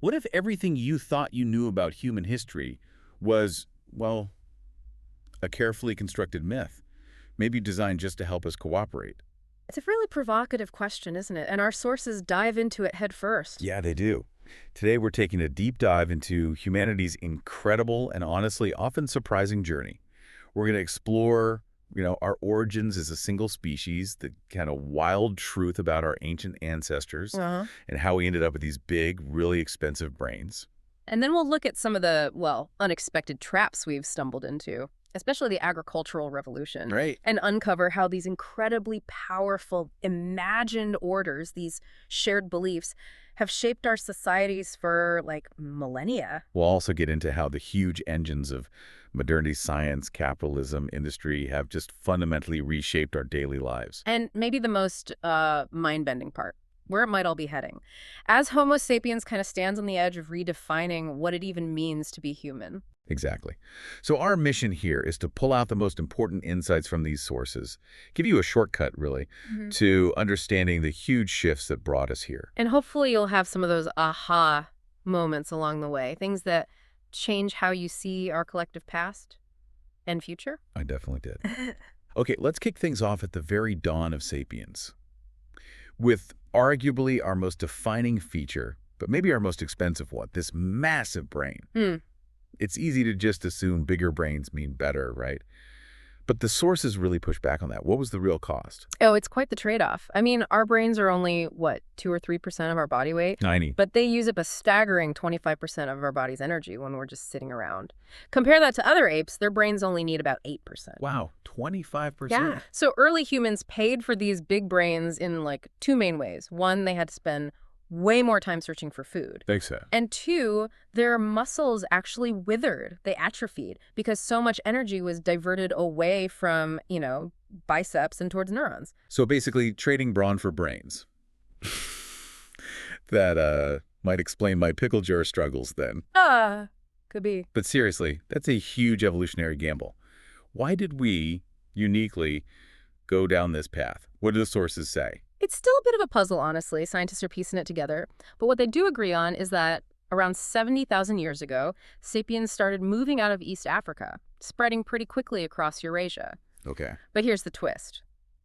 What if everything you thought you knew about human history was, well, a carefully constructed myth, maybe designed just to help us cooperate? It's a really provocative question, isn't it? And our sources dive into it head first. Yeah, they do. Today, we're taking a deep dive into humanity's incredible and honestly often surprising journey. We're going to explore, our origins as a single species, the kind of wild truth about our ancient ancestors, Uh-huh. and how we ended up with these big, really expensive brains. And then we'll look at some of the, well, unexpected traps we've stumbled into, especially the agricultural revolution, Right. and uncover how these incredibly powerful imagined orders, these shared beliefs, have shaped our societies for, like, millennia. We'll also get into how the huge engines of modernity, science, capitalism, industry have just fundamentally reshaped our daily lives. And maybe the most mind-bending part, where it might all be heading. As Homo sapiens kind of stands on the edge of redefining what it even means to be human. Exactly. So our mission here is to pull out the most important insights from these sources, give you a shortcut, really, Mhm. to understanding the huge shifts that brought us here. And hopefully you'll have some of those aha moments along the way, things that change how you see our collective past and future. I definitely did. Okay, let's kick things off at the very dawn of Sapiens, with arguably our most defining feature, but maybe our most expensive one, this massive brain. Hmm. It's easy to just assume bigger brains mean better, right? But the sources really push back on that. What was the real cost? Oh, it's quite the trade-off. I mean, our brains are only, what, 2 or 3% of our body weight? 90. But they use up a staggering 25% of our body's energy when we're just sitting around. Compare that to other apes, their brains only need about 8%. Wow, 25%? Yeah. So early humans paid for these big brains in, like, two main ways. One, they had to spend way more time searching for food. Thanks, sir. And two, their muscles actually withered. They atrophied because so much energy was diverted away from, biceps and towards neurons. So basically, trading brawn for brains. That might explain my pickle jar struggles then. Could be. But seriously, that's a huge evolutionary gamble. Why did we, uniquely, go down this path? What do the sources say? It's still a bit of a puzzle, honestly. Scientists are piecing it together. But what they do agree on is that around 70,000 years ago, sapiens started moving out of East Africa, spreading pretty quickly across Eurasia. Okay. But here's the twist.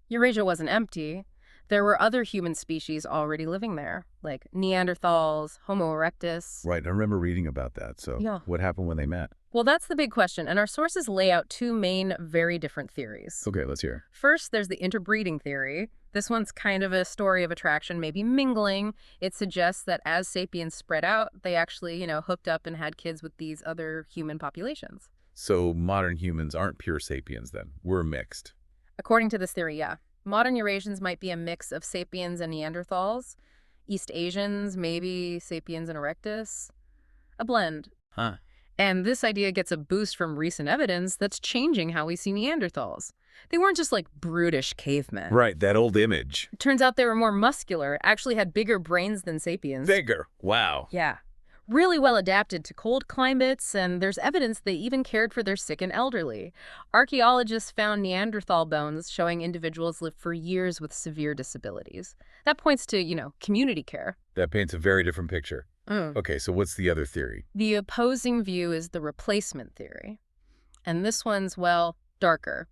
Eurasia wasn't empty. There were other human species already living there, like Neanderthals, Homo erectus. Right, I remember reading about that. So Yeah. what happened when they met? Well, that's the big question, and our sources lay out two main, very different theories. Okay, let's hear. First, there's the interbreeding theory. This one's kind of a story of attraction, maybe mingling. It suggests that as sapiens spread out, they actually, hooked up and had kids with these other human populations. So modern humans aren't pure sapiens then. We're mixed. According to this theory, yeah. Modern Eurasians might be a mix of sapiens and Neanderthals. East Asians, maybe sapiens and erectus. A blend. Huh. And this idea gets a boost from recent evidence that's changing how we see Neanderthals. They weren't just like brutish cavemen. Right, that old image. It turns out they were more muscular, actually had bigger brains than sapiens. Bigger. Wow. Yeah. Really well adapted to cold climates, and there's evidence they even cared for their sick and elderly. Archaeologists found Neanderthal bones showing individuals lived for years with severe disabilities. That points to, community care. That paints a very different picture. Okay, so what's the other theory? The opposing view is the replacement theory. And this one's, well, darker.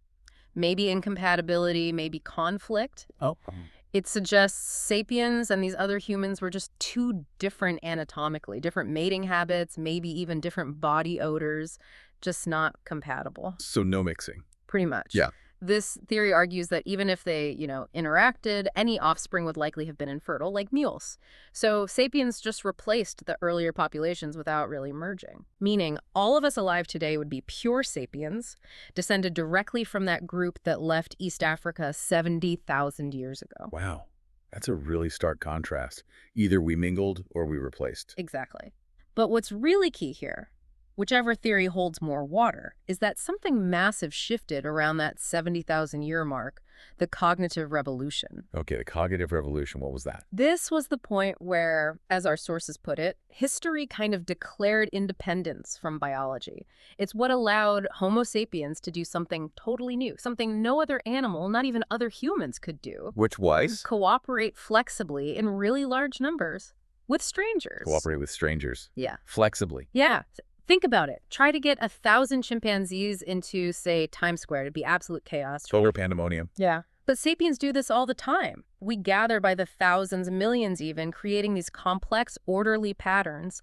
Maybe incompatibility, maybe conflict. Oh. It suggests sapiens and these other humans were just too different anatomically, different mating habits, maybe even different body odors, just not compatible. So no mixing. Pretty much. Yeah. This theory argues that even if they, interacted, any offspring would likely have been infertile, like mules. So sapiens just replaced the earlier populations without really merging. Meaning, all of us alive today would be pure sapiens, descended directly from that group that left East Africa 70,000 years ago. Wow. That's a really stark contrast. Either we mingled or we replaced. Exactly. But what's really key here, whichever theory holds more water, is that something massive shifted around that 70,000 year mark, the cognitive revolution. Okay, the cognitive revolution, what was that? This was the point where, as our sources put it, history kind of declared independence from biology. It's what allowed Homo sapiens to do something totally new, something no other animal, not even other humans, could do. Which was? Cooperate flexibly in really large numbers. with strangers. Cooperate with strangers. Yeah. Flexibly. Yeah. Think about it. Try to get 1,000 chimpanzees into, say, Times Square. It'd be absolute chaos. Total pandemonium. Yeah. But sapiens do this all the time. We gather by the thousands, millions even, creating these complex, orderly patterns.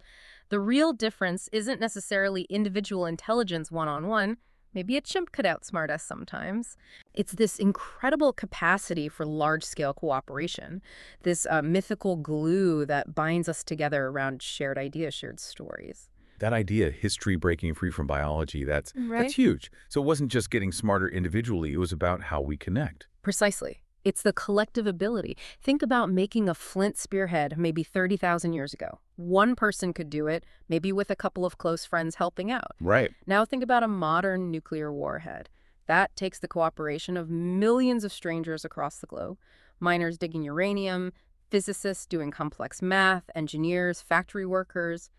The real difference isn't necessarily individual intelligence one-on-one. Maybe a chimp could outsmart us sometimes. It's this incredible capacity for large-scale cooperation, this mythical glue that binds us together around shared ideas, shared stories. That idea, history breaking free from biology, that's huge. So it wasn't just getting smarter individually, it was about how we connect. Precisely. It's the collective ability. Think about making a flint spearhead maybe 30,000 years ago. One person could do it, maybe with a couple of close friends helping out. Right. Now think about a modern nuclear warhead. That takes the cooperation of millions of strangers across the globe. Miners digging uranium, physicists doing complex math, engineers, factory workers.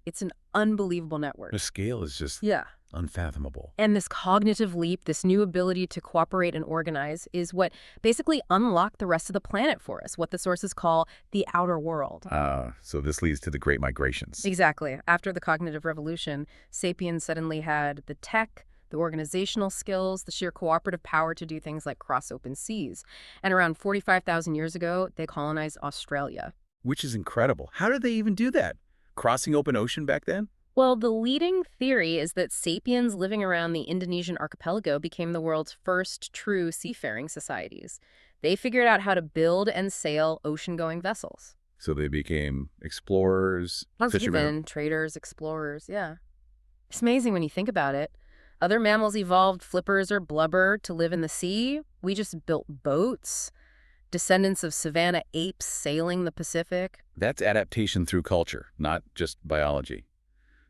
It's an unbelievable network. The scale is just unfathomable. And this cognitive leap, this new ability to cooperate and organize, is what basically unlocked the rest of the planet for us, what the sources call the outer world. So this leads to the Great Migrations. Exactly. After the cognitive revolution, sapiens suddenly had the tech, the organizational skills, the sheer cooperative power to do things like cross open seas. And around 45,000 years ago, they colonized Australia. Which is incredible. How did they even do that? Crossing open ocean back then? Well, the leading theory is that sapiens living around the Indonesian archipelago became the world's first true seafaring societies. They figured out how to build and sail ocean-going vessels. So they became explorers, fishermen. Traders, explorers, yeah. It's amazing when you think about it. Other mammals evolved flippers or blubber to live in the sea. We just built boats. Descendants of savanna apes sailing the Pacific. That's adaptation through culture, not just biology.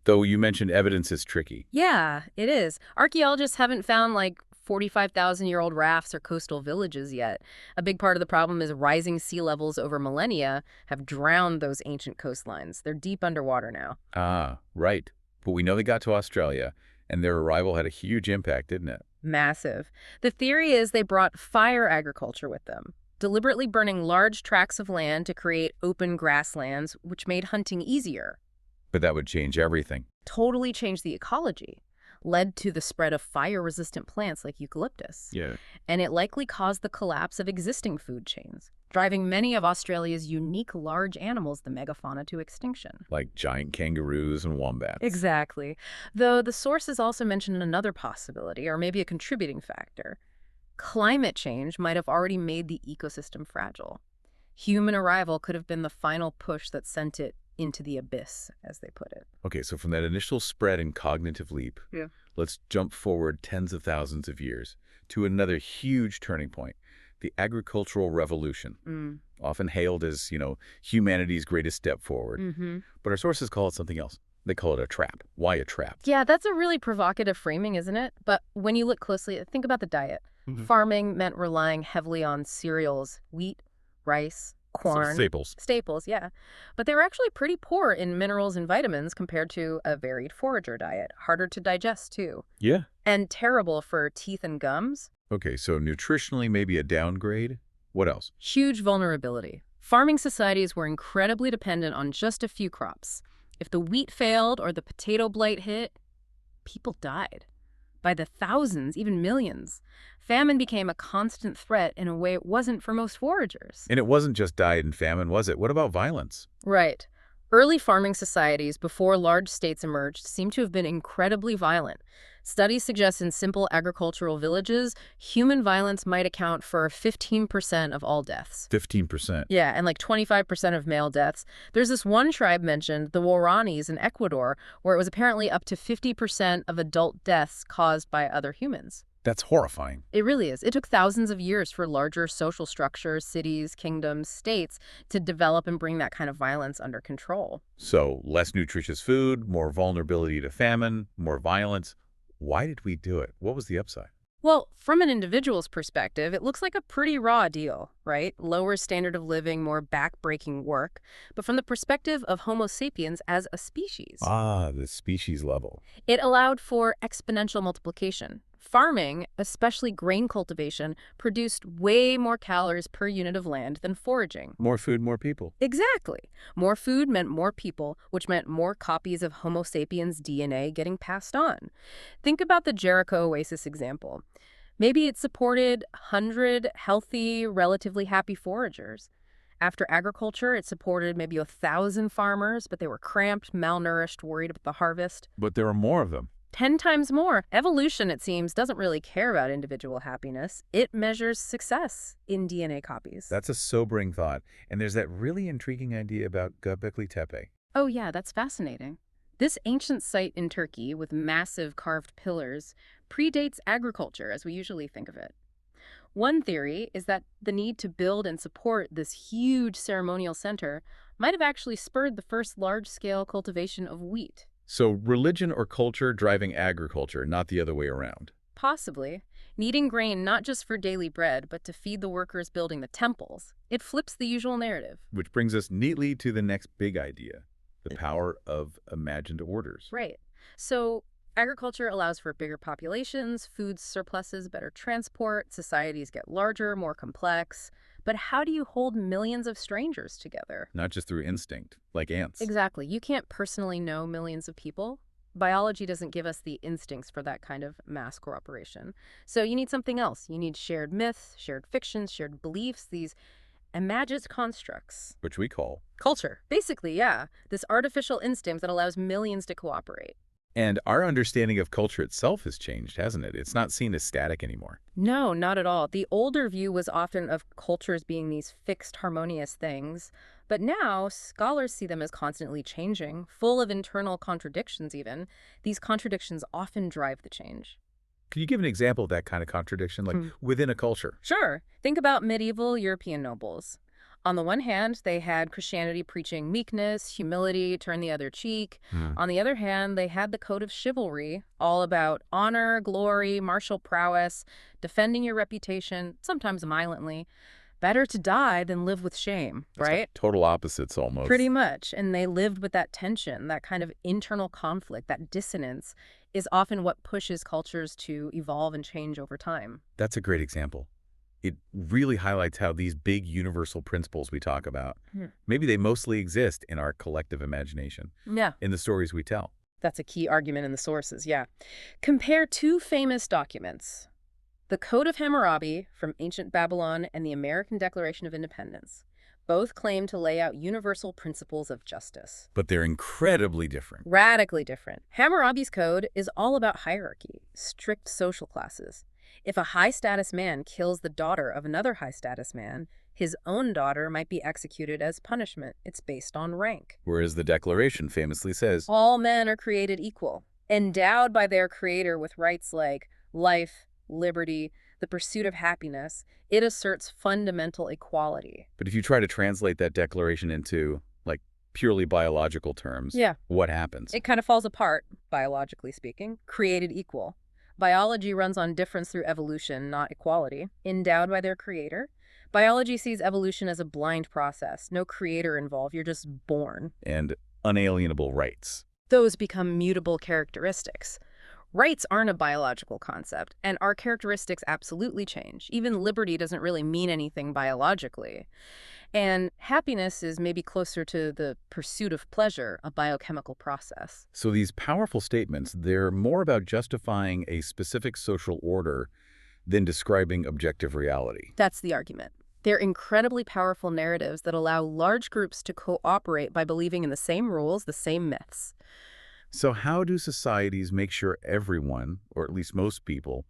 Though you mentioned evidence is tricky. Yeah, it is. Archaeologists haven't found like 45,000-year-old rafts or coastal villages yet. A big part of the problem is rising sea levels over millennia have drowned those ancient coastlines. They're deep underwater now. Ah, right. But we know they got to Australia, and their arrival had a huge impact, didn't it? Massive. The theory is they brought fire agriculture with them, deliberately burning large tracts of land to create open grasslands, which made hunting easier. But that would change everything. Totally changed the ecology, led to the spread of fire-resistant plants like eucalyptus. Yeah. And it likely caused the collapse of existing food chains, driving many of Australia's unique large animals, the megafauna, to extinction. Like giant kangaroos and wombats. Exactly. Though the sources also mentioned another possibility, or maybe a contributing factor. Climate change might have already made the ecosystem fragile. Human arrival could have been the final push that sent it into the abyss, as they put it. Okay, so from that initial spread and cognitive leap, let's jump forward tens of thousands of years to another huge turning point, the agricultural revolution, often hailed as, humanity's greatest step forward. But our sources call it something else. They call it a trap. Why a trap? Yeah, that's a really provocative framing, isn't it? But when you look closely, think about the diet. Farming meant relying heavily on cereals, wheat, rice, corn. Staples. Staples, yeah. But they were actually pretty poor in minerals and vitamins compared to a varied forager diet. Harder to digest, too. Yeah. And terrible for teeth and gums. Okay, so nutritionally maybe a downgrade. What else? Huge vulnerability. Farming societies were incredibly dependent on just a few crops. If the wheat failed or the potato blight hit, people died. By the thousands, even millions. Famine became a constant threat in a way it wasn't for most foragers. And it wasn't just diet and famine, was it? What about violence? Right. Early farming societies before large states emerged seem to have been incredibly violent. Studies suggest in simple agricultural villages, human violence might account for 15% of all deaths. 15%? Yeah, and like 25% of male deaths. There's this one tribe mentioned, the Guaranis in Ecuador, where it was apparently up to 50% of adult deaths caused by other humans. That's horrifying. It really is. It took thousands of years for larger social structures, cities, kingdoms, states to develop and bring that kind of violence under control. So, less nutritious food, more vulnerability to famine, more violence. Why did we do it? What was the upside? Well, from an individual's perspective, it looks like a pretty raw deal, right? Lower standard of living, more back-breaking work. But from the perspective of Homo sapiens as a species, Ah, the species level. it allowed for exponential multiplication. Farming, especially grain cultivation, produced way more calories per unit of land than foraging. More food, more people. Exactly. More food meant more people, which meant more copies of Homo sapiens DNA getting passed on. Think about the Jericho Oasis example. Maybe it supported 100 healthy, relatively happy foragers. After agriculture, it supported maybe 1,000 farmers, but they were cramped, malnourished, worried about the harvest. But there are more of them. 10 times more. Evolution, it seems, doesn't really care about individual happiness. It measures success in DNA copies. That's a sobering thought. And there's that really intriguing idea about Göbekli Tepe. Oh yeah, that's fascinating. This ancient site in Turkey with massive carved pillars predates agriculture as we usually think of it. One theory is that the need to build and support this huge ceremonial center might have actually spurred the first large-scale cultivation of wheat. So religion or culture driving agriculture, not the other way around. Possibly. Needing grain not just for daily bread, but to feed the workers building the temples. It flips the usual narrative. Which brings us neatly to the next big idea, the power of imagined orders. Right. So agriculture allows for bigger populations, food surpluses, better transport, societies get larger, more complex. But how do you hold millions of strangers together? Not just through instinct, like ants. Exactly. You can't personally know millions of people. Biology doesn't give us the instincts for that kind of mass cooperation. So you need something else. You need shared myths, shared fictions, shared beliefs, these imagined constructs. Which we call Culture. Basically, yeah. This artificial instinct that allows millions to cooperate. And our understanding of culture itself has changed, hasn't it? It's not seen as static anymore. No, not at all. The older view was often of cultures being these fixed, harmonious things. But now, scholars see them as constantly changing, full of internal contradictions even. These contradictions often drive the change. Could you give an example of that kind of contradiction, like within a culture? Sure. Think about medieval European nobles. On the one hand, they had Christianity preaching meekness, humility, turn the other cheek. On the other hand, they had the code of chivalry, all about honor, glory, martial prowess, defending your reputation, sometimes violently. Better to die than live with shame, That's right? like total opposites almost. Pretty much. And they lived with that tension, that kind of internal conflict, that dissonance is often what pushes cultures to evolve and change over time. That's a great example. It really highlights how these big universal principles we talk about, maybe they mostly exist in our collective imagination, Yeah. in the stories we tell. That's a key argument in the sources, yeah. Compare two famous documents, the Code of Hammurabi from ancient Babylon and the American Declaration of Independence. Both claim to lay out universal principles of justice. But they're incredibly different. Radically different. Hammurabi's code is all about hierarchy, strict social classes. If a high-status man kills the daughter of another high-status man, his own daughter might be executed as punishment. It's based on rank. Whereas the Declaration famously says, all men are created equal, endowed by their creator with rights like life, liberty, the pursuit of happiness. It asserts fundamental equality. but if you try to translate that declaration into, like, purely biological terms, Yeah. what happens? It kind of falls apart, biologically speaking. Created equal. Biology runs on difference through evolution, not equality. Endowed by their creator. Biology sees evolution as a blind process. No creator involved. You're just born. And unalienable rights. Those become mutable characteristics. Rights aren't a biological concept, and our characteristics absolutely change. Even liberty doesn't really mean anything biologically. And happiness is maybe closer to the pursuit of pleasure, a biochemical process. So these powerful statements, they're more about justifying a specific social order than describing objective reality. That's the argument. They're incredibly powerful narratives that allow large groups to cooperate by believing in the same rules, the same myths. So how do societies make sure everyone, or at least most people,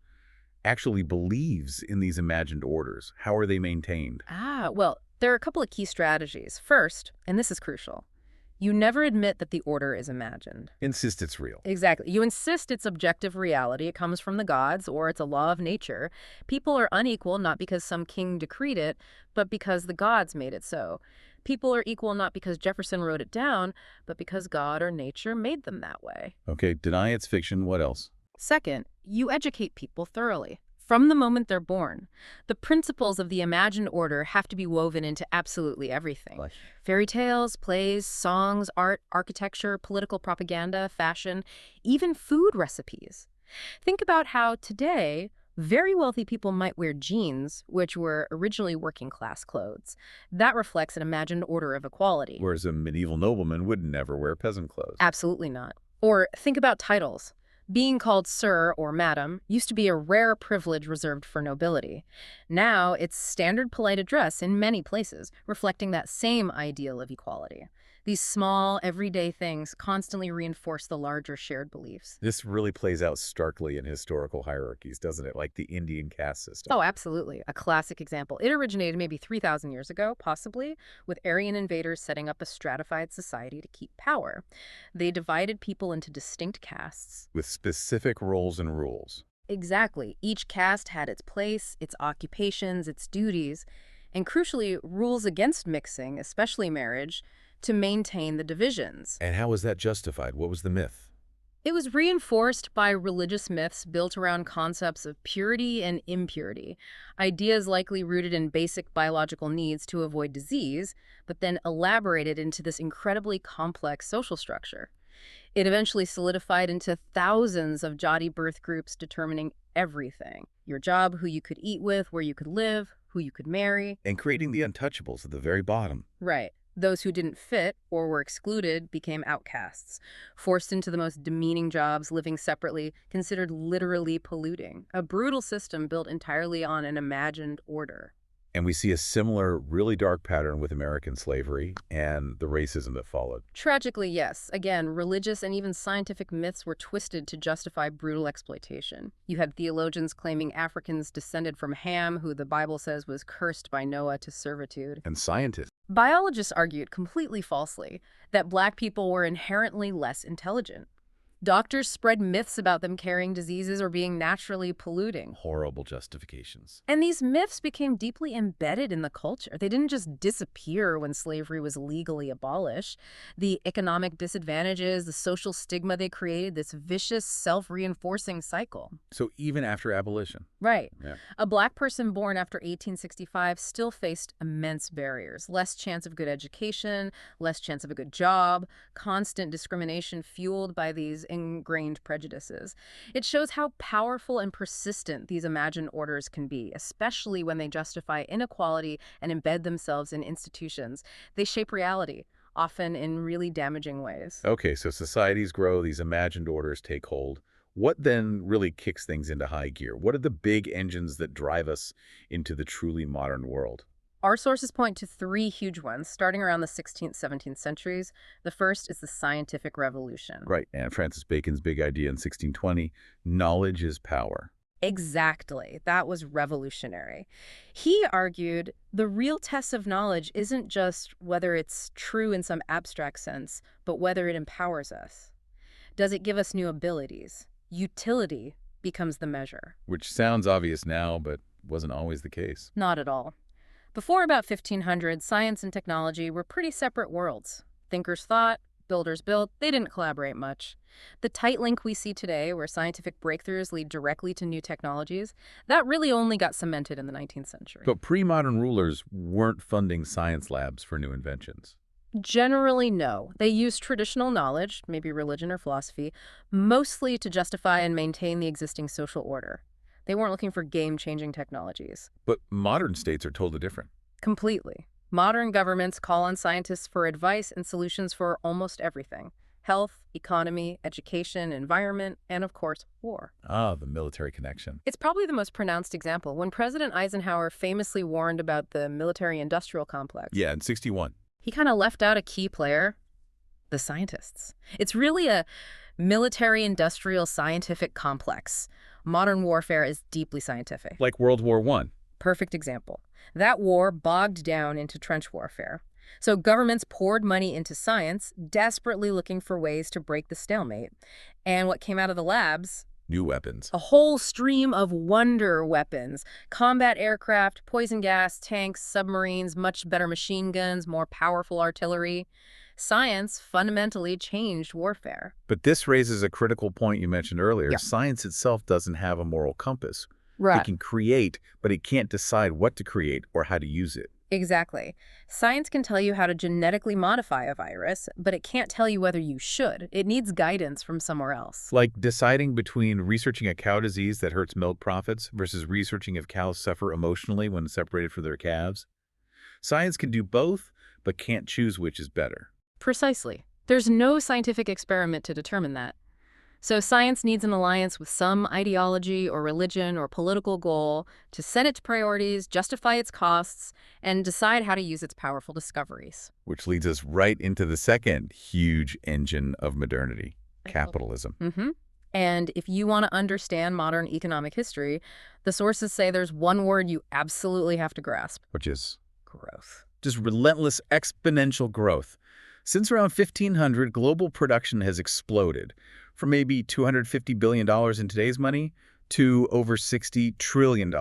actually believes in these imagined orders? How are they maintained? Well, there are a couple of key strategies. First, and this is crucial, you never admit that the order is imagined. Insist it's real. Exactly. You insist it's objective reality. It comes from the gods, or it's a law of nature. People are unequal not because some king decreed it, but because the gods made it so. People are equal not because Jefferson wrote it down, but because God or nature made them that way. Okay, deny it's fiction. What else? Second, you educate people thoroughly. From the moment they're born, the principles of the imagined order have to be woven into absolutely everything. Fairy tales, plays, songs, art, architecture, political propaganda, fashion, even food recipes. Think about how today, very wealthy people might wear jeans, which were originally working class clothes. That reflects an imagined order of equality. Whereas a medieval nobleman would never wear peasant clothes. Absolutely not. Or think about titles. Being called sir or madam used to be a rare privilege reserved for nobility. Now it's standard polite address in many places, reflecting that same ideal of equality. These small, everyday things constantly reinforce the larger shared beliefs. This really plays out starkly in historical hierarchies, doesn't it? Like the Indian caste system. Oh, absolutely. A classic example. It originated maybe 3,000 years ago, possibly, with Aryan invaders setting up a stratified society to keep power. They divided people into distinct castes. With specific roles and rules. Exactly. Each caste had its place, its occupations, its duties, and crucially, rules against mixing, especially marriage, to maintain the divisions. And how was that justified? What was the myth? It was reinforced by religious myths built around concepts of purity and impurity, ideas likely rooted in basic biological needs to avoid disease, but then elaborated into this incredibly complex social structure. It eventually solidified into thousands of jati birth groups determining everything: your job, who you could eat with, where you could live, who you could marry. And creating the untouchables at the very bottom. Right. Those who didn't fit or were excluded became outcasts, forced into the most demeaning jobs, living separately, considered literally polluting. A brutal system built entirely on an imagined order. And we see a similar, really dark pattern with American slavery and the racism that followed. Tragically, yes. Again, religious and even scientific myths were twisted to justify brutal exploitation. You had theologians claiming Africans descended from Ham, who the Bible says was cursed by Noah to servitude. And scientists. Biologists argued, completely falsely, that black people were inherently less intelligent. Doctors spread myths about them carrying diseases or being naturally polluting. Horrible justifications. And these myths became deeply embedded in the culture. They didn't just disappear when slavery was legally abolished. The economic disadvantages, the social stigma they created, this vicious, self-reinforcing cycle. So even after abolition. Right. Yeah. A black person born after 1865 still faced immense barriers. Less chance of good education, less chance of a good job, constant discrimination fueled by these ingrained prejudices. It shows how powerful and persistent these imagined orders can be, especially when they justify inequality and embed themselves in institutions. They shape reality, often in really damaging ways. Okay, so societies grow, these imagined orders take hold. What then really kicks things into high gear? What are the big engines that drive us into the truly modern world? Our sources point to three huge ones, starting around the 16th, 17th centuries. The first is the scientific revolution. Right, and Francis Bacon's big idea in 1620, knowledge is power. Exactly. That was revolutionary. He argued the real test of knowledge isn't just whether it's true in some abstract sense, but whether it empowers us. Does it give us new abilities? Utility becomes the measure. Which sounds obvious now, but wasn't always the case. Not at all. Before about 1500, science and technology were pretty separate worlds. Thinkers thought, builders built, they didn't collaborate much. The tight link we see today, where scientific breakthroughs lead directly to new technologies, that really only got cemented in the 19th century. But pre-modern rulers weren't funding science labs for new inventions. Generally, no. They used traditional knowledge, maybe religion or philosophy, mostly to justify and maintain the existing social order. They weren't looking for game-changing technologies. But modern states are totally different. Completely. Modern governments call on scientists for advice and solutions for almost everything: health, economy, education, environment, and of course, war. Ah, the military connection. It's probably the most pronounced example when President Eisenhower famously warned about the military-industrial complex. Yeah, in 61. He kind of left out a key player: the scientists. It's really a military-industrial scientific complex. Modern warfare is deeply scientific. Like World War I. Perfect example. That war bogged down into trench warfare. So governments poured money into science, desperately looking for ways to break the stalemate. And what came out of the labs? New weapons. A whole stream of wonder weapons: combat aircraft, poison gas, tanks, submarines, much better machine guns, more powerful artillery. Science fundamentally changed warfare. But this raises a critical point you mentioned earlier. Yeah. Science itself doesn't have a moral compass. It Right. can create, but it can't decide what to create or how to use it. Exactly. Science can tell you how to genetically modify a virus, but it can't tell you whether you should. It needs guidance from somewhere else. Like deciding between researching a cow disease that hurts milk profits versus researching if cows suffer emotionally when separated from their calves. Science can do both, but can't choose which is better. Precisely. There's no scientific experiment to determine that. So science needs an alliance with some ideology or religion or political goal to set its priorities, justify its costs, and decide how to use its powerful discoveries. Which leads us right into the second huge engine of modernity, capitalism. And if you want to understand modern economic history, the sources say there's one word you absolutely have to grasp. Which is Growth. just relentless exponential growth. Since around 1500, global production has exploded from maybe $250 billion in today's money to over $60 trillion.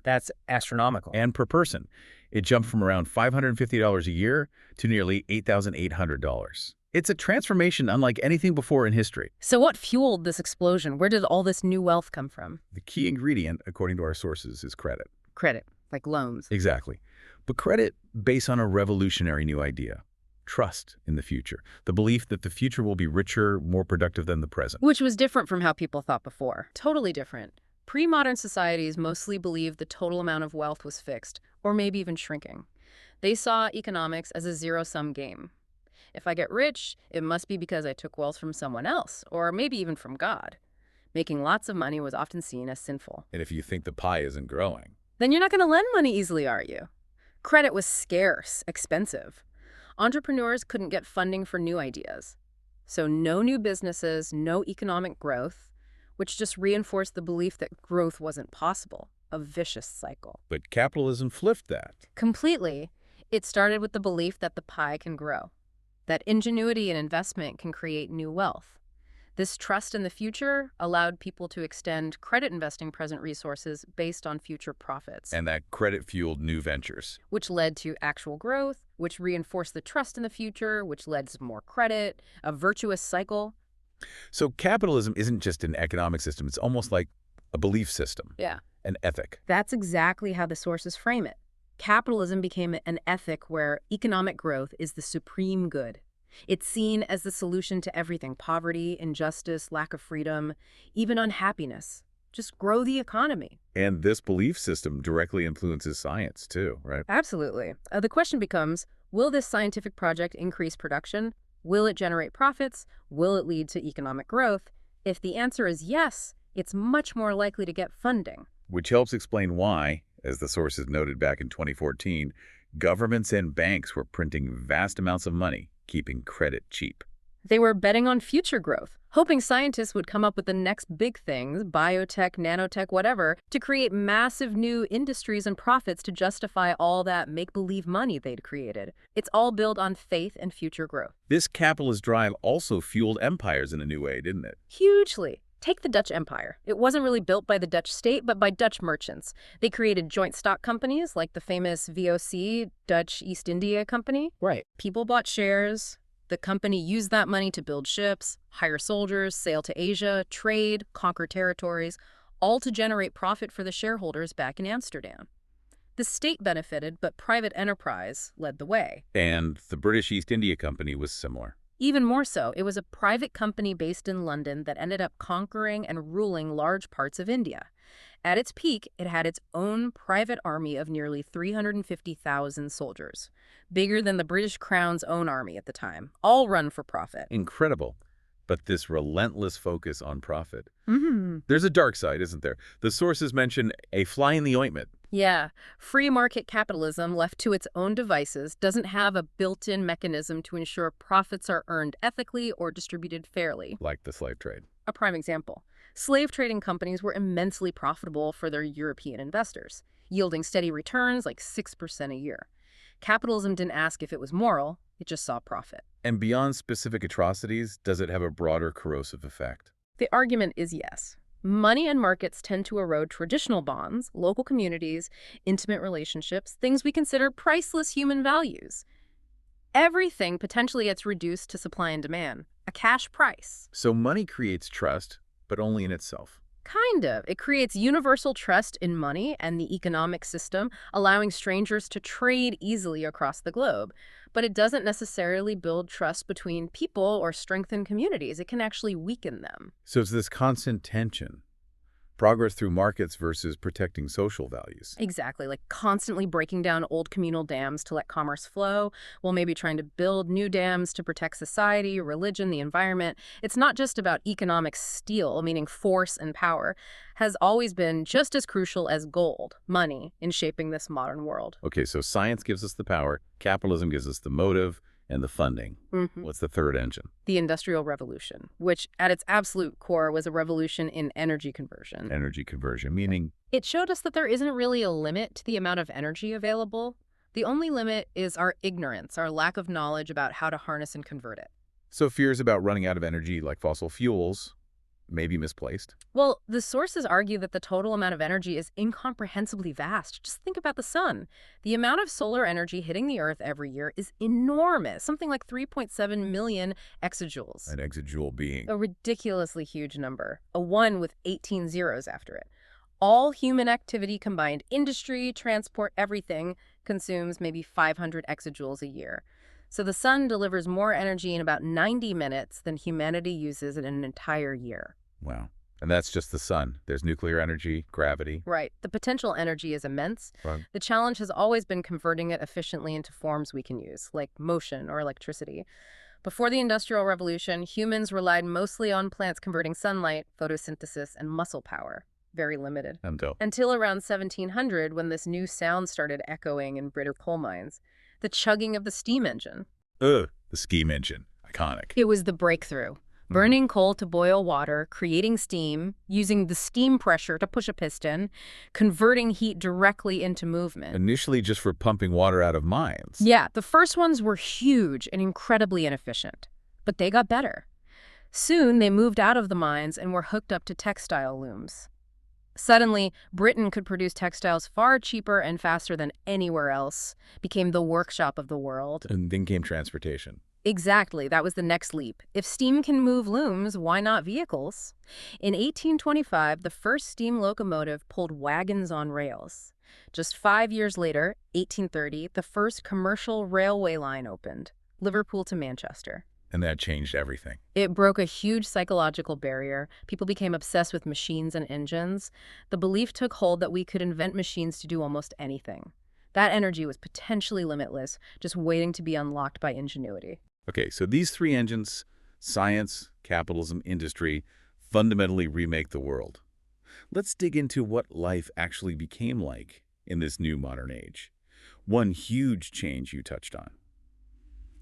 That's astronomical. And per person, it jumped from around $550 a year to nearly $8,800. It's a transformation unlike anything before in history. So what fueled this explosion? Where did all this new wealth come from? The key ingredient, according to our sources, is credit. Credit, like loans. Exactly. But credit based on a revolutionary new idea. Trust in the future. The belief that the future will be richer, more productive than the present. Which was different from how people thought before. Totally different. Pre-modern societies mostly believed the total amount of wealth was fixed, or maybe even shrinking. They saw economics as a zero-sum game. If I get rich, it must be because I took wealth from someone else, or maybe even from God. Making lots of money was often seen as sinful. And if you think the pie isn't growing, Then you're not going to lend money easily, are you? Credit was scarce, expensive. Entrepreneurs couldn't get funding for new ideas. So no new businesses, no economic growth, which just reinforced the belief that growth wasn't possible. A vicious cycle. but capitalism flipped that. Completely. It started with the belief that the pie can grow, that ingenuity and investment can create new wealth. This trust in the future allowed people to extend credit investing present resources based on future profits. And that credit fueled new ventures. Which led to actual growth, which reinforced the trust in the future, which led to more credit, a virtuous cycle. So capitalism isn't just an economic system. It's almost like a belief system, Yeah. an ethic. That's exactly how the sources frame it. Capitalism became an ethic where economic growth is the supreme good. It's seen as the solution to everything: poverty, injustice, lack of freedom, even unhappiness. Just grow the economy. And this belief system directly influences science too, right? Absolutely. The question becomes, will this scientific project increase production? Will it generate profits? Will it lead to economic growth? If the answer is yes, it's much more likely to get funding. Which helps explain why, as the sources noted back in 2014, governments and banks were printing vast amounts of money, keeping credit cheap. They were betting on future growth, hoping scientists would come up with the next big things, biotech, nanotech, whatever, to create massive new industries and profits to justify all that make-believe money they'd created. It's all built on faith and future growth. This capitalist drive also fueled empires in a new way, didn't it? Hugely. Take the Dutch Empire. It wasn't really built by the Dutch state, but by Dutch merchants. They created joint stock companies like the famous VOC, Dutch East India Company. Right. People bought shares. The company used that money to build ships, hire soldiers, sail to Asia, trade, conquer territories, all to generate profit for the shareholders back in Amsterdam. The state benefited, but private enterprise led the way. And the British East India Company was similar. Even more so, it was a private company based in London that ended up conquering and ruling large parts of India. At its peak, it had its own private army of nearly 350,000 soldiers, bigger than the British Crown's own army at the time, all run for profit. Incredible. But this relentless focus on profit. Mm-hmm. There's a dark side, isn't there? The sources mention a fly in the ointment. Yeah, free market capitalism left to its own devices doesn't have a built-in mechanism to ensure profits are earned ethically or distributed fairly. Like the slave trade. A prime example. Slave trading companies were immensely profitable for their European investors, yielding steady returns like 6% a year. Capitalism didn't ask if it was moral, it just saw profit. And beyond specific atrocities, does it have a broader corrosive effect? The argument is yes. Money and markets tend to erode traditional bonds, local communities, intimate relationships, things we consider priceless human values. Everything potentially gets reduced to supply and demand, a cash price. So money creates trust, but only in itself. Kind of. It creates universal trust in money and the economic system, allowing strangers to trade easily across the globe. But it doesn't necessarily build trust between people or strengthen communities. It can actually weaken them. So it's this constant tension. Progress through markets versus protecting social values. Exactly, like constantly breaking down old communal dams to let commerce flow, while maybe trying to build new dams to protect society, religion, the environment. It's not just about economic steel, meaning force and power, has always been just as crucial as gold, money, in shaping this modern world. Okay, so science gives us the power, capitalism gives us the motive and the funding. What's the third engine? The Industrial Revolution, which at its absolute core was a revolution in energy conversion. Energy conversion, meaning It showed us that there isn't really a limit to the amount of energy available. The only limit is our ignorance, our lack of knowledge about how to harness and convert it. so fears about running out of energy like fossil fuels may be misplaced. Well, the sources argue that the total amount of energy is incomprehensibly vast. Just think about the sun. The amount of solar energy hitting the Earth every year is enormous, something like 3.7 million exajoules. An exajoule being. A ridiculously huge number, a 1 with 18 zeros after it. All human activity combined, industry, transport, everything, consumes maybe 500 exajoules a year. So the sun delivers more energy in about 90 minutes than humanity uses in an entire year. Wow. And that's just the sun. There's nuclear energy, gravity. Right. The potential energy is immense. Right. The challenge has always been converting it efficiently into forms we can use, like motion or electricity. Before the Industrial Revolution, humans relied mostly on plants converting sunlight, photosynthesis, and muscle power. Very limited. Until around 1700, when this new sound started echoing in British coal mines. The chugging of the steam engine. The steam engine. Iconic. It was the breakthrough. Burning coal to boil water, creating steam, using the steam pressure to push a piston, converting heat directly into movement. Initially just for pumping water out of mines. Yeah, the first ones were huge and incredibly inefficient, but they got better. Soon, they moved out of the mines and were hooked up to textile looms. Suddenly, Britain could produce textiles far cheaper and faster than anywhere else, became the workshop of the world. And then came transportation. Exactly, that was the next leap. If steam can move looms, why not vehicles? In 1825, the first steam locomotive pulled wagons on rails. Just 5 years later, 1830, the first commercial railway line opened, Liverpool to Manchester. And that changed everything. It broke a huge psychological barrier. People became obsessed with machines and engines. The belief took hold that we could invent machines to do almost anything. That energy was potentially limitless, just waiting to be unlocked by ingenuity. Okay, so these three engines, science, capitalism, industry, fundamentally remake the world. Let's dig into what life actually became like in this new modern age. One huge change you touched on.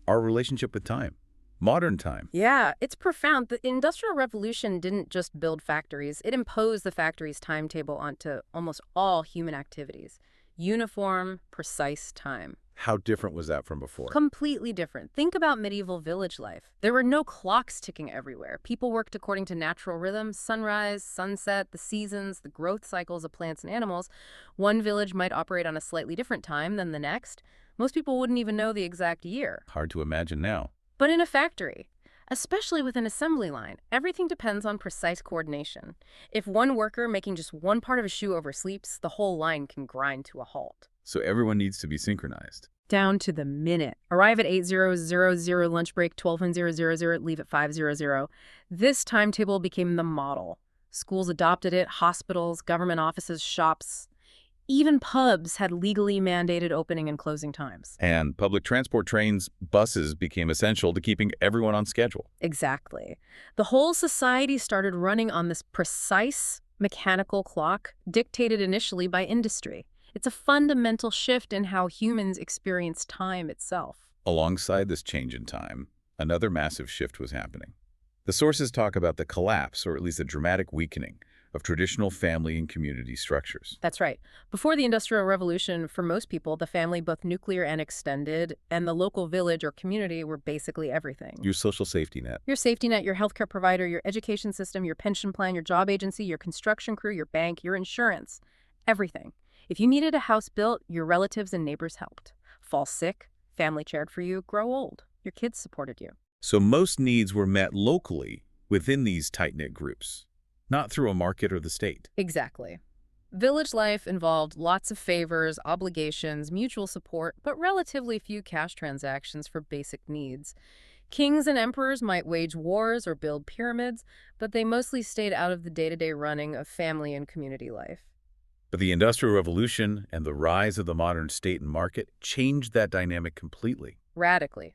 Our relationship with time. Modern time. Yeah, it's profound. The Industrial Revolution didn't just build factories. It imposed the factory's timetable onto almost all human activities. Uniform, precise time. How different was that from before? Completely different. Think about medieval village life. There were no clocks ticking everywhere. People worked according to natural rhythms, sunrise, sunset, the seasons, the growth cycles of plants and animals. One village might operate on a slightly different time than the next. Most people wouldn't even know the exact year. Hard to imagine now. But in a factory, especially with an assembly line, everything depends on precise coordination. If one worker making just one part of a shoe oversleeps, the whole line can grind to a halt. So everyone needs to be synchronized. Down to the minute. Arrive at 8:00, lunch break 12:00, leave at 5:00. This timetable became the model. Schools adopted it, hospitals, government offices, shops. Even pubs had legally mandated opening and closing times. And public transport trains, buses became essential to keeping everyone on schedule. Exactly. The whole society started running on this precise mechanical clock dictated initially by industry. It's a fundamental shift in how humans experience time itself. Alongside this change in time, another massive shift was happening. The sources talk about the collapse, or at least the dramatic weakening, of traditional family and community structures. That's right. Before the Industrial Revolution, for most people, the family, both nuclear and extended, and the local village or community were basically everything. Your social safety net. Your safety net, your healthcare provider, your education system, your pension plan, your job agency, your construction crew, your bank, your insurance, everything. If you needed a house built, your relatives and neighbors helped. Fall sick, family cared for you, grow old. Your kids supported you. So most needs were met locally within these tight-knit groups. not through a market or the state. Exactly. Village life involved lots of favors, obligations, mutual support, but relatively few cash transactions for basic needs. Kings and emperors might wage wars or build pyramids, but they mostly stayed out of the day-to-day running of family and community life. But the Industrial Revolution and the rise of the modern state and market changed that dynamic completely. Radically.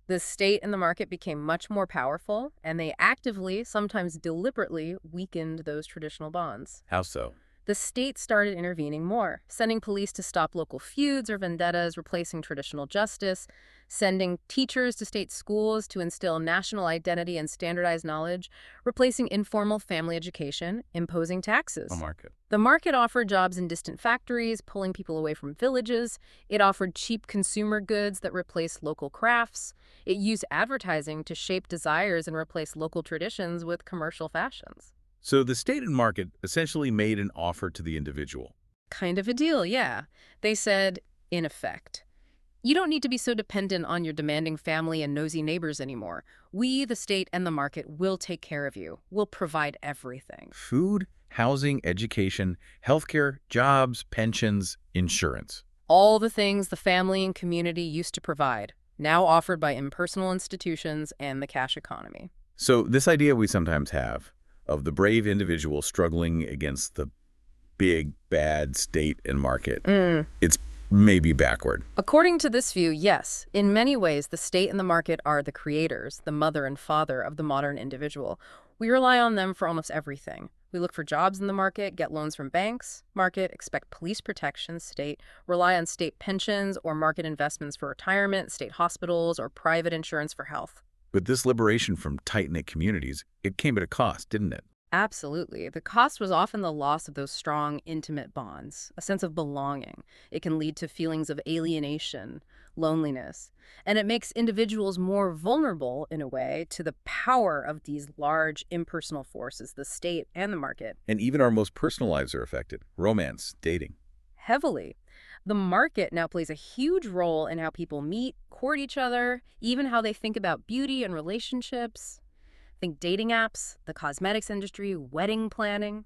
The state and the market became much more powerful, and they actively, sometimes deliberately, weakened those traditional bonds. How so? The state started intervening more, sending police to stop local feuds or vendettas, replacing traditional justice, sending teachers to state schools to instill national identity and standardized knowledge, replacing informal family education, imposing taxes. A market. The market offered jobs in distant factories, pulling people away from villages. It offered cheap consumer goods that replaced local crafts. It used advertising to shape desires and replace local traditions with commercial fashions. So the state and market essentially made an offer to the individual. Kind of a deal, yeah. They said, in effect, you don't need to be so dependent on your demanding family and nosy neighbors anymore. We, the state and the market, will take care of you. We'll provide everything. Food, housing, education, healthcare, jobs, pensions, insurance. All the things the family and community used to provide, now offered by impersonal institutions and the cash economy. So this idea we sometimes have of the brave individual struggling against the big, bad state and market, it's maybe backward. According to this view, yes. In many ways, the state and the market are the creators, the mother and father of the modern individual. We rely on them for almost everything. We look for jobs in the market, get loans from banks, market, expect police protection, state, rely on state pensions or market investments for retirement, state hospitals, or private insurance for health. But this liberation from tight-knit communities, it came at a cost, didn't it? Absolutely. The cost was often the loss of those strong, intimate bonds, a sense of belonging. It can lead to feelings of alienation, loneliness, and it makes individuals more vulnerable, in a way, to the power of these large, impersonal forces, the state and the market. And even our most personal lives are affected. Romance, dating. Heavily. The market now plays a huge role in how people meet, court each other, even how they think about beauty and relationships. Think dating apps, the cosmetics industry, wedding planning.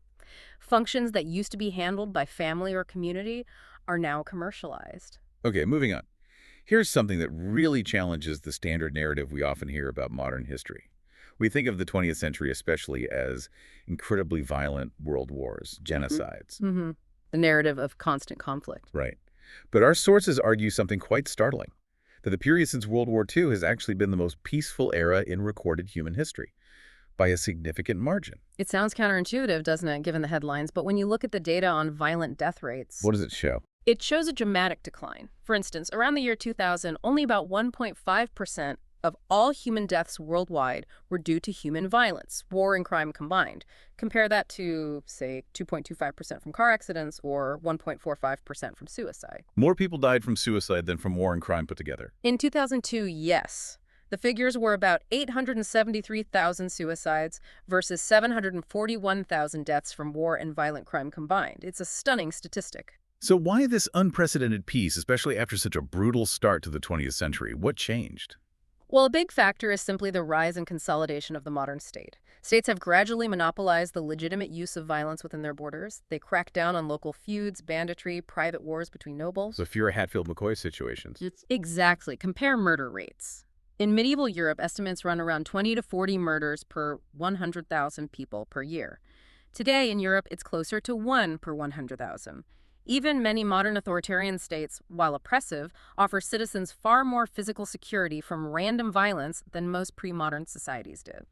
Functions that used to be handled by family or community are now commercialized. Okay, moving on. Here's something that really challenges the standard narrative we often hear about modern history. We think of the 20th century especially as incredibly violent world wars, genocides. The narrative of constant conflict. Right. But our sources argue something quite startling, that the period since World War II has actually been the most peaceful era in recorded human history, by a significant margin. It sounds counterintuitive, doesn't it, given the headlines, but when you look at the data on violent death rates, What does it show? it shows a dramatic decline. For instance, around the year 2000, only about 1.5% of all human deaths worldwide were due to human violence, war and crime combined. Compare that to, say, 2.25% from car accidents or 1.45% from suicide. More people died from suicide than from war and crime put together. In 2002, yes. The figures were about 873,000 suicides versus 741,000 deaths from war and violent crime combined. It's a stunning statistic. So why this unprecedented peace, especially after such a brutal start to the 20th century? What changed? Well, a big factor is simply the rise and consolidation of the modern state. States have gradually monopolized the legitimate use of violence within their borders. They crack down on local feuds, banditry, private wars between nobles. So fewer Hatfield-McCoy situations. Exactly. Compare murder rates. In medieval Europe, estimates run around 20 to 40 murders per 100,000 people per year. Today in Europe, it's closer to 1 per 100,000. Even many modern authoritarian states, while oppressive, offer citizens far more physical security from random violence than most pre-modern societies did.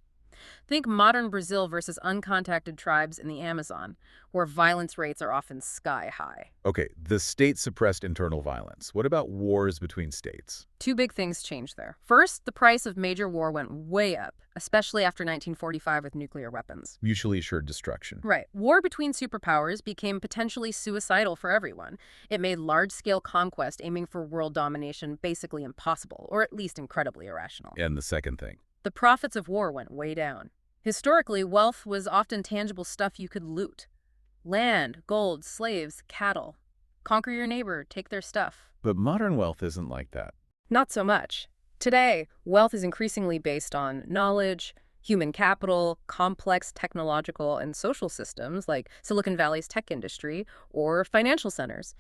Think modern Brazil versus uncontacted tribes in the Amazon, where violence rates are often sky high. Okay, the state suppressed internal violence. What about wars between states? Two big things changed there. First, the price of major war went way up, especially after 1945 with nuclear weapons. Mutually assured destruction. Right. War between superpowers became potentially suicidal for everyone. It made large-scale conquest aiming for world domination basically impossible, or at least incredibly irrational. And the second thing. The profits of war went way down. Historically, wealth was often tangible stuff you could loot. Land, gold, slaves, cattle. Conquer your neighbor, take their stuff. But modern wealth isn't like that. Not so much. Today, wealth is increasingly based on knowledge, Human capital, complex technological and social systems like Silicon Valley's tech industry, or financial centers.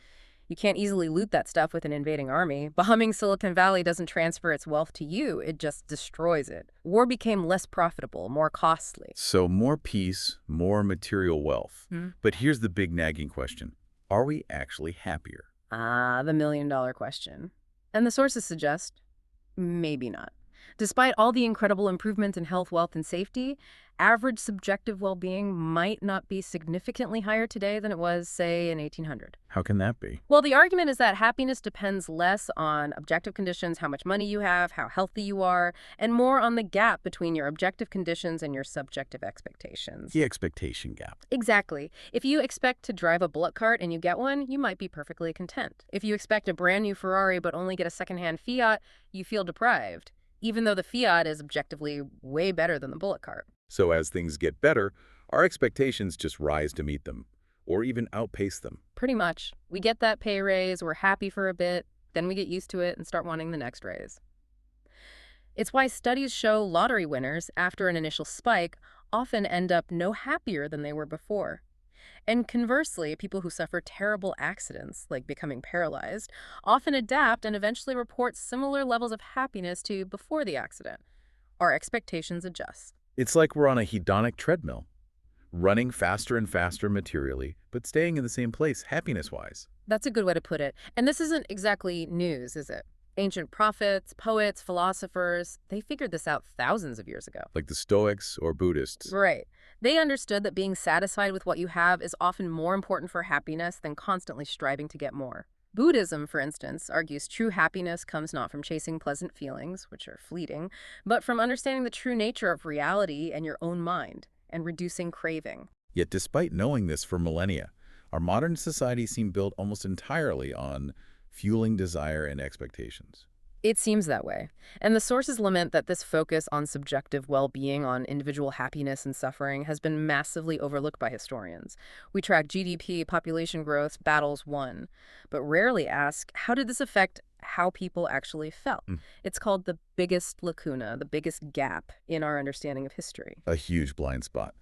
You can't easily loot that stuff with an invading army. Bombing Silicon Valley doesn't transfer its wealth to you, it just destroys it. War became less profitable, more costly. So more peace, more material wealth. Hmm. But here's the big nagging question. Are we actually happier? Ah, the million-dollar question. And the sources suggest maybe not. Despite all the incredible improvements in health, wealth, and safety, average subjective well-being might not be significantly higher today than it was, say, in 1800. How can that be? Well, the argument is that happiness depends less on objective conditions, how much money you have, how healthy you are, and more on the gap between your objective conditions and your subjective expectations. The expectation gap. Exactly. If you expect to drive a bullock cart and you get one, you might be perfectly content. If you expect a brand new Ferrari but only get a secondhand Fiat, you feel deprived, even though the Fiat is objectively way better than the bullock cart. So as things get better, our expectations just rise to meet them, or even outpace them. Pretty much. We get that pay raise, we're happy for a bit, then we get used to it and start wanting the next raise. It's why studies show lottery winners, after an initial spike, often end up no happier than they were before. And conversely, people who suffer terrible accidents, like becoming paralyzed, often adapt and eventually report similar levels of happiness to before the accident. Our expectations adjust. It's like we're on a hedonic treadmill, running faster and faster materially, but staying in the same place happiness-wise. That's a good way to put it. And this isn't exactly news, is it? Ancient prophets, poets, philosophers, they figured this out thousands of years ago. Like the Stoics or Buddhists. Right. They understood that being satisfied with what you have is often more important for happiness than constantly striving to get more. Buddhism, for instance, argues true happiness comes not from chasing pleasant feelings, which are fleeting, but from understanding the true nature of reality and your own mind, and reducing craving. Yet despite knowing this for millennia, our modern society seemed built almost entirely on fueling desire and expectations. It seems that way. And the sources lament that this focus on subjective well-being, on individual happiness and suffering, has been massively overlooked by historians. We track GDP, population growth, battles won, but rarely ask, how did this affect how people actually felt? It's called the biggest lacuna, the biggest gap in our understanding of history. A huge blind spot.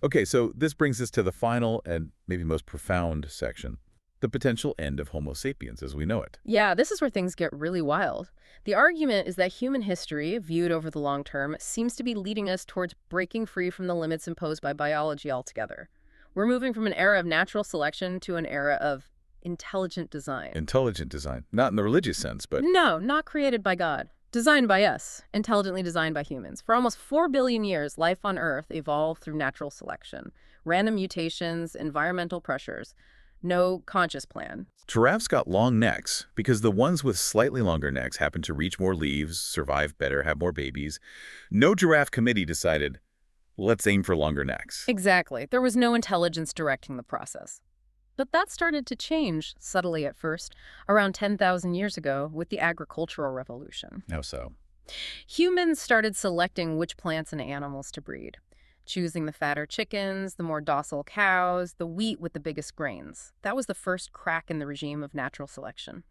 Okay, so this brings us to the final and maybe most profound section. The potential end of Homo sapiens as we know it. Yeah, this is where things get really wild. The argument is that human history, viewed over the long term, seems to be leading us towards breaking free from the limits imposed by biology altogether. We're moving from an era of natural selection to an era of intelligent design. Intelligent design. Not in the religious sense, but... No, not created by God. Designed by us. Intelligently designed by humans. For almost 4 billion years, life on Earth evolved through natural selection. Random mutations, environmental pressures. No conscious plan. Giraffes got long necks because the ones with slightly longer necks happened to reach more leaves, survive better, have more babies. No giraffe committee decided, let's aim for longer necks. Exactly. There was no intelligence directing the process. But that started to change, subtly at first, around 10,000 years ago with the agricultural revolution. How so? Humans started selecting which plants and animals to breed. Choosing the fatter chickens, the more docile cows, the wheat with the biggest grains. That was the first crack in the regime of natural selection.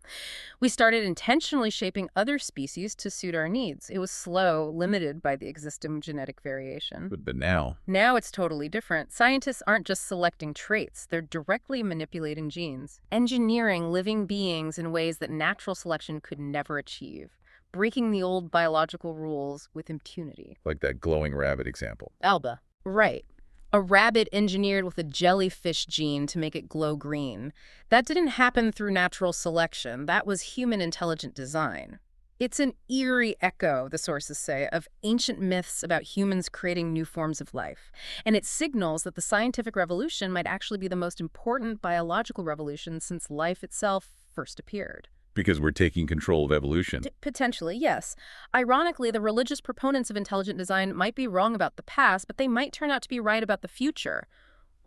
We started intentionally shaping other species to suit our needs. It was slow, limited by the existing genetic variation. But now... Now it's totally different. Scientists aren't just selecting traits, they're directly manipulating genes, engineering living beings in ways that natural selection could never achieve. Breaking the old biological rules with impunity. Like that glowing rabbit example. Alba. Right. A rabbit engineered with a jellyfish gene to make it glow green. That didn't happen through natural selection. That was human intelligent design. It's an eerie echo, the sources say, of ancient myths about humans creating new forms of life. And it signals that the scientific revolution might actually be the most important biological revolution since life itself first appeared. Because we're taking control of evolution. Potentially, yes. Ironically, the religious proponents of intelligent design might be wrong about the past, but they might turn out to be right about the future.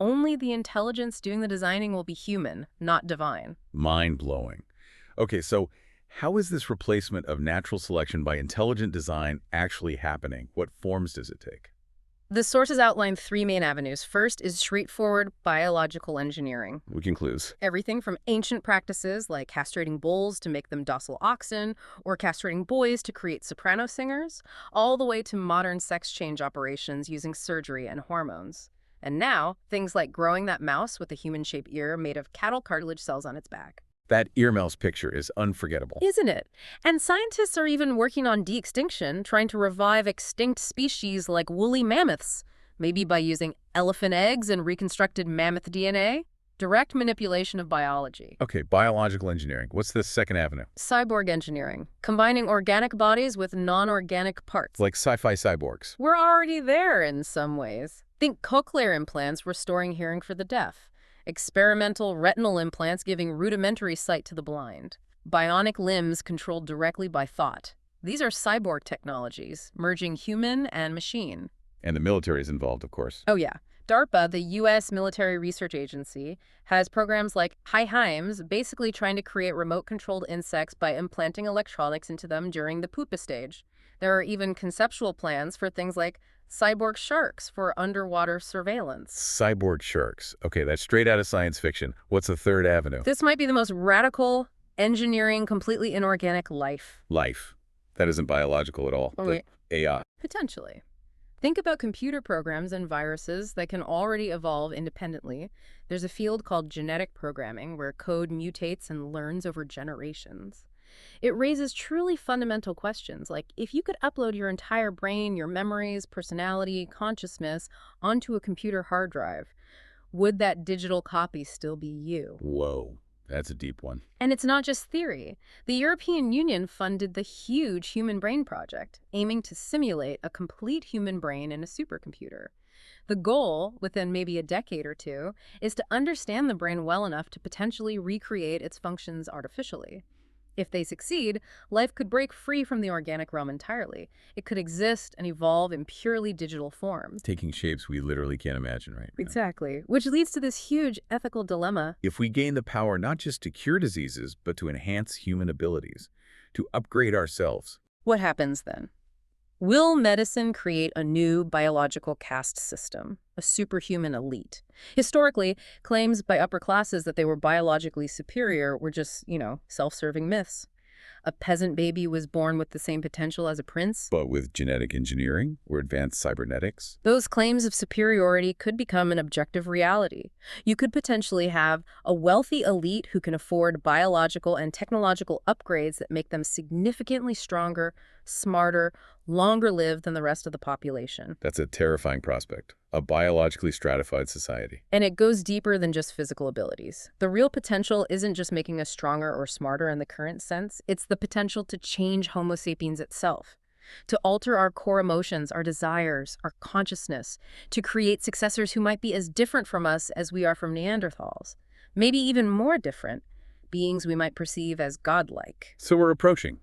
Only the intelligence doing the designing will be human, not divine. Mind-blowing. Okay, so how is this replacement of natural selection by intelligent design actually happening? What forms does it take? The sources outline three main avenues. First is straightforward biological engineering. We can clues. Everything from ancient practices like castrating bulls to make them docile oxen, or castrating boys to create soprano singers, all the way to modern sex change operations using surgery and hormones. And now, things like growing that mouse with a human-shaped ear made of cattle cartilage cells on its back. That ear mouse picture is unforgettable. Isn't it? And scientists are even working on de-extinction, trying to revive extinct species like woolly mammoths, maybe by using elephant eggs and reconstructed mammoth DNA. Direct manipulation of biology. Okay, biological engineering. What's the second avenue? Cyborg engineering, combining organic bodies with non-organic parts. Like sci-fi cyborgs. We're already there in some ways. Think cochlear implants restoring hearing for the deaf. Experimental retinal implants giving rudimentary sight to the blind. Bionic limbs controlled directly by thought. These are cyborg technologies, merging human and machine. And the military is involved, of course. Oh yeah. DARPA, the U.S. military research agency, has programs like HIMES, basically trying to create remote-controlled insects by implanting electronics into them during the pupa stage. There are even conceptual plans for things like cyborg sharks for underwater surveillance. Cyborg sharks. Okay, that's straight out of science fiction. What's the third avenue? This might be the most radical engineering completely inorganic life. Life. That isn't biological at all. Oh, but wait. AI. Potentially. Think about computer programs and viruses that can already evolve independently. There's a field called genetic programming where code mutates and learns over generations. It raises truly fundamental questions, like if you could upload your entire brain, your memories, personality, consciousness onto a computer hard drive, would that digital copy still be you? Whoa, that's a deep one. And it's not just theory. The European Union funded the huge Human Brain Project, aiming to simulate a complete human brain in a supercomputer. The goal, within maybe a decade or two, is to understand the brain well enough to potentially recreate its functions artificially. If they succeed, life could break free from the organic realm entirely. It could exist and evolve in purely digital forms. Taking shapes we literally can't imagine right now. Exactly. Which leads to this huge ethical dilemma. If we gain the power not just to cure diseases, but to enhance human abilities, to upgrade ourselves. What happens then? Will medicine create a new biological caste system, a superhuman elite? Historically, claims by upper classes that they were biologically superior were just, self-serving myths. A peasant baby was born with the same potential as a prince. But with genetic engineering or advanced cybernetics? Those claims of superiority could become an objective reality. You could potentially have a wealthy elite who can afford biological and technological upgrades that make them significantly stronger, smarter, longer lived than the rest of the population. That's a terrifying prospect. A biologically stratified society. And it goes deeper than just physical abilities. The real potential isn't just making us stronger or smarter in the current sense, it's the potential to change Homo sapiens itself, to alter our core emotions, our desires, our consciousness, to create successors who might be as different from us as we are from Neanderthals, maybe even more different, beings we might perceive as godlike. So we're approaching,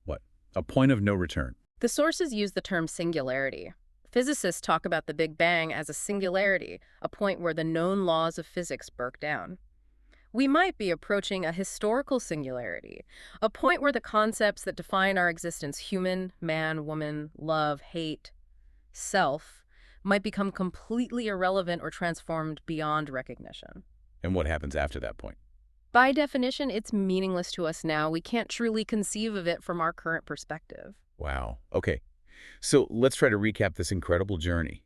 what? A point of no return. The sources use the term singularity. Physicists talk about the Big Bang as a singularity, a point where the known laws of physics broke down. We might be approaching a historical singularity, a point where the concepts that define our existence, human, man, woman, love, hate, self, might become completely irrelevant or transformed beyond recognition. And what happens after that point? By definition, it's meaningless to us now. We can't truly conceive of it from our current perspective. Wow. Okay. So let's try to recap this incredible journey.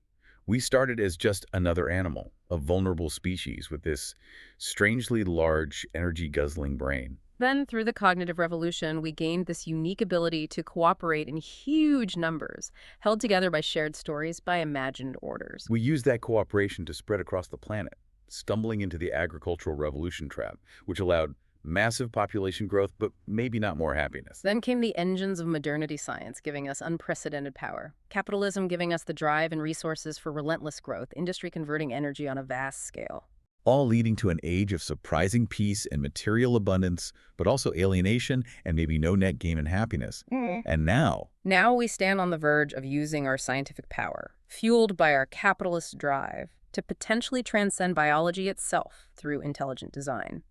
We started as just another animal, a vulnerable species with this strangely large, energy-guzzling brain. Then, through the cognitive revolution, we gained this unique ability to cooperate in huge numbers, held together by shared stories, by imagined orders. We used that cooperation to spread across the planet, stumbling into the agricultural revolution trap, which allowed massive population growth, but maybe not more happiness. Then came the engines of modernity science, giving us unprecedented power. Capitalism giving us the drive and resources for relentless growth, industry converting energy on a vast scale. All leading to an age of surprising peace and material abundance, but also alienation and maybe no net gain in happiness. And now we stand on the verge of using our scientific power, fueled by our capitalist drive, to potentially transcend biology itself through intelligent design,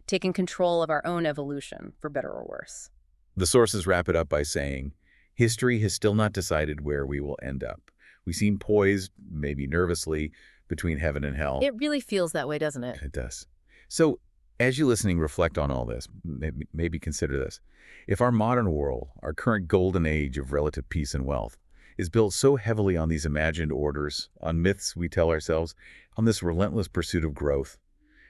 taking control of our own evolution, for better or worse. the sources wrap it up by saying, history has still not decided where we will end up. We seem poised, maybe nervously, between heaven and hell. It really feels that way, doesn't it? It does. So, as you listening, reflect on all this. Maybe consider this. If our modern world, our current golden age of relative peace and wealth, is built so heavily on these imagined orders, on myths we tell ourselves, on this relentless pursuit of growth,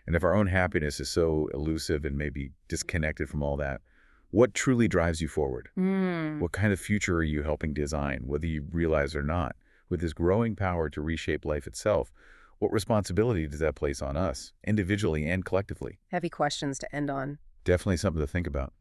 and if our own happiness is so elusive and maybe disconnected from all that, what truly drives you forward? What kind of future are you helping design, whether you realize or not? With this growing power to reshape life itself, what responsibility does that place on us, individually and collectively? Heavy questions to end on. Definitely something to think about.